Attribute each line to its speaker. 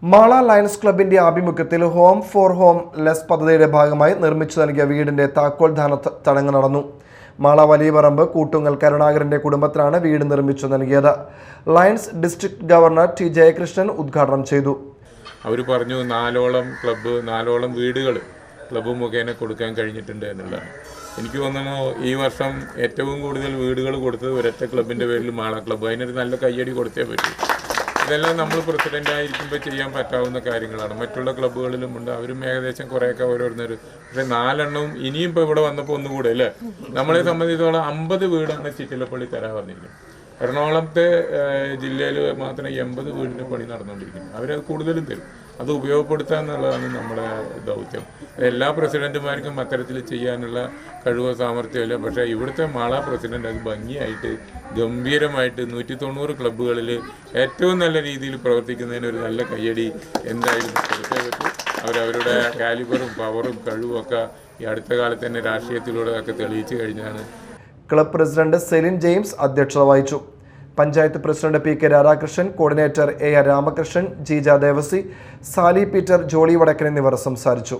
Speaker 1: Mala lions ക്ലബിന്റെ ആഭിമുഖ്യത്തിൽ home for home less പദ്ധതിയുടെ ഭാഗമായി നിർമ്മിച്ചു നൽകിയ വീടിന്റെ താക്കോൽദാന ചടങ്ങ് നടന്നു. മാള വലിയപറമ്പ് കൂട്ടുങ്ങൽ കരുണാകരന്റെ കുടുംബത്തിനാണ് വീട് നിർമ്മിച്ചു നൽകിയത്. Lions district governor T Jayakrishnan ഉദ്ഘാടനം ചെയ്തു.
Speaker 2: അവർ പറഞ്ഞു 4ഓളം വീടുകൾ ക്ലബ്ബ് മുഖേന കൊടുക്കാൻ കഴിഞ്ഞിട്ടുണ്ട് എന്നുള്ളതാണ്. എനിക്ക് തോന്നുന്നു ഈ വർഷം ഏറ്റവും കൂടുതൽ വീടുകൾ കൊടുത്തത് ഒരൊറ്റ ക്ലബിൻ്റെ പേരിൽ മാള ക്ലബ്ബ്. അതിനൊരു നല്ല കയ്യടി കൊടുത്തേ പറ്റൂ. ഇതെല്ലാം നമ്മൾ പ്രസിഡൻ്റായിരിക്കുമ്പോൾ ചെയ്യാൻ പറ്റാവുന്ന കാര്യങ്ങളാണ്. മറ്റുള്ള ക്ലബ്ബുകളിലും ഉണ്ട്, അവരും ഏകദേശം കുറേയൊക്കെ ഓരോരുത്തർ. പക്ഷേ 4 ഇനിയും ഇപ്പോൾ ഇവിടെ വന്നപ്പോൾ ഒന്നുകൂടെ അല്ലേ, നമ്മളെ സംബന്ധിച്ചിടത്തോളം 50 വീടാണ് ചിറ്റിലപ്പള്ളി തരാൻ പറഞ്ഞിരിക്കുന്നത്. എറണാകുളത്തെ ജില്ലയിൽ മാത്രം 80 വീടിൻ്റെ പണി നടന്നുകൊണ്ടിരിക്കുന്നു. അവരത് കൂടുതലും തരും. അത് ഉപയോഗപ്പെടുത്തുക എന്നുള്ളതാണ് നമ്മുടെ ദൗത്യം. എല്ലാ പ്രസിഡന്റുമാർക്കും അത്തരത്തിൽ ചെയ്യാനുള്ള കഴിവോ സാമർഥ്യമില്ല. പക്ഷേ ഇവിടുത്തെ മാള പ്രസിഡന്റ് അത് ഭംഗിയായിട്ട് ഗംഭീരമായിട്ട് 190 ക്ലബ്ബുകളിൽ ഏറ്റവും നല്ല രീതിയിൽ പ്രവർത്തിക്കുന്നതിന് ഒരു നല്ല കയ്യടി എന്തായാലും കൊടുത്തേ പറ്റൂ. അവരവരുടെ കാലിബറും പവറും കഴിവും ഒക്കെ ഈ അടുത്ത കാലത്ത് തന്നെ രാഷ്ട്രീയത്തിലൂടെ ഒക്കെ തെളിയിച്ചു കഴിഞ്ഞാണ്.
Speaker 1: ക്ലബ് പ്രസിഡന്റ് സെലിൻ ജെയിംസ് അധ്യക്ഷത വഹിച്ചു. Panchayat president P K Radhakrishnan, coordinator A R Ramakrishnan, Jeeja Devasi, Sally Peter, Jolly Vadakkan എന്നിവർ സംസാരിച്ചു.